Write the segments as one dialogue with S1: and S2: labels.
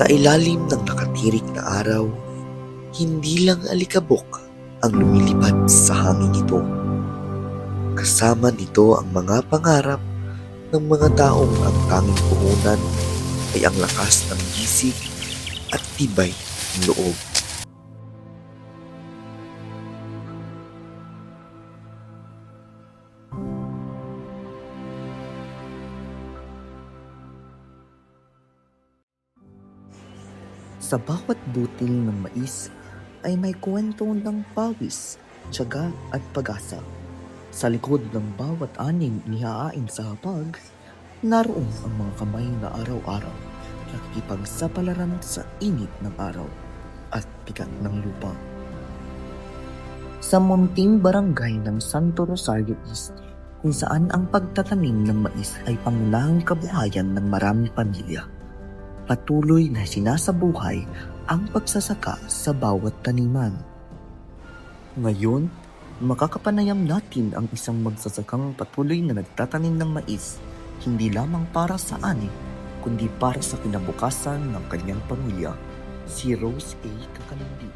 S1: Sa ilalim ng nakatirik na araw, hindi lang alikabok ang lumilipad sa hangin ito. Kasama nito ang mga pangarap ng mga taong ang tanging puhunan ay ang lakas ng gisig at tibay ng loob. Sa bawat butil ng mais ay may kwento ng pawis, tiyaga at pag-asa. Sa likod ng bawat aning inihain sa hapag, naroon ang mga kamay na araw-araw nakikipagsapalaran sa init ng araw at bigat ng lupa. Sa munting barangay ng Santo Rosario East, kung saan ang pagtatanim ng mais ay pangunahing kabuhayan ng maraming pamilya, patuloy na sinasabuhay ang pagsasaka sa bawat taniman. Ngayon, makakapanayam natin ang isang magsasakang patuloy na nagtatanim ng mais, hindi lamang para sa ani, kundi para sa kinabukasan ng kanyang pamilya, si Rose A. Kakalindi.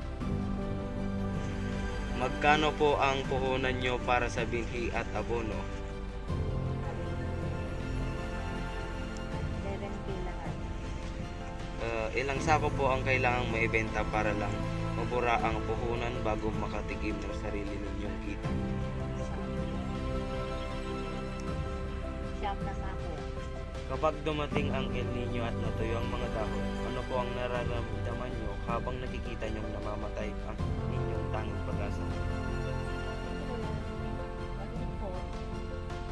S2: Magkano po ang puhunan nyo para sa binhi at abono?
S3: 7K lahat.
S2: Ilang sako po ang kailangang maibenta para lang mabura ang puhunan bago makatikim ng sarili ninyong kita?
S3: Siyam na sako.
S2: Kapag dumating ang El Nino at natuyo ang mga dahon, ano po ang nararamdaman nyo habang nakikita nyong namamatay ang inyong tanging pag-asa?
S3: Malungkot.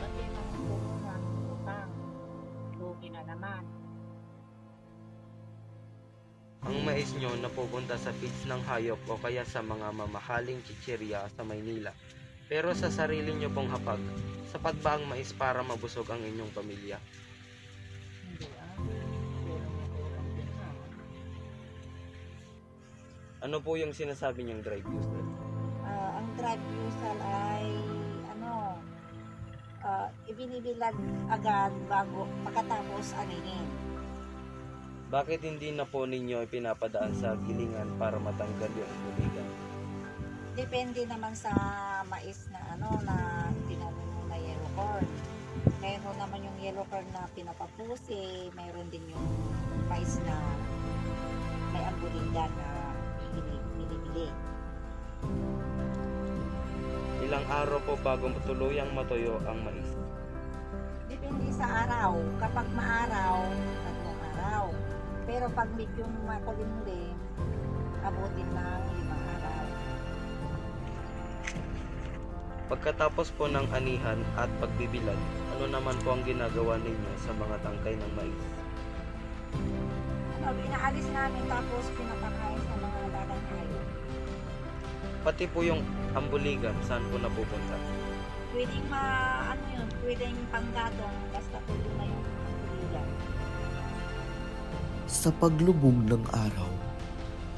S3: Kasi nang puhunan, utang. Lugi na naman.
S2: Ang mais nyo napupunta sa feeds ng hayop o kaya sa mga mamahaling chichirya sa Maynila. Pero sa sarili nyo pong hapag, sapat ba ang mais para mabusog ang inyong pamilya?
S3: Hindi kulang din na.
S2: Ano po yung sinasabi niyong drive user?
S3: Ang drive usal ay ibinibilag agad bago pagkatapos aninin.
S2: Bakit hindi na po ninyo ipinapadaan sa gilingan para matanggal yung buligan?
S3: Depende naman sa mais na na tinanim mo na yellow corn. Meron naman yung yellow corn na pinapapusi, meron din yung mais na may ambulinda na binibili.
S2: Ilang araw po bago tuluyang matuyo ang mais?
S3: Depende sa araw. Kapag maaraw, 3 araw. Pero pag medyo makulimlim, abutin ng 5 araw.
S2: Pagkatapos po ng anihan at pagbibilad, ano naman po ang ginagawa ninyo sa mga tangkay ng mais?
S3: Inaalis namin tapos pinapakain sa mga dagang hayop.
S2: Pati po yung ambuligan, saan po napupunta?
S3: Pwedeng pwedeng panggatong basta tulo na yung ambuligan.
S1: Sa paglubog ng araw,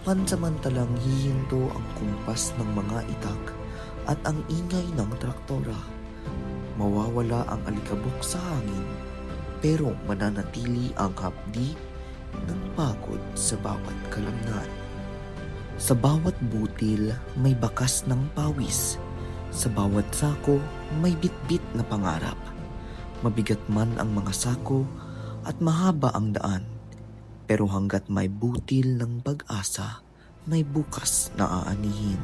S1: pansamantalang hihinto ang kumpas ng mga itak at ang ingay ng traktora. Mawawala ang alikabok sa hangin, pero mananatili ang hapdi ng pagod sa bawat kalamnan. Sa bawat butil may bakas ng pawis. Sa bawat sako may bitbit na pangarap. Mabigat man ang mga sako at mahaba ang daan, pero hanggat may butil ng pag-asa, may bukas na aanihin.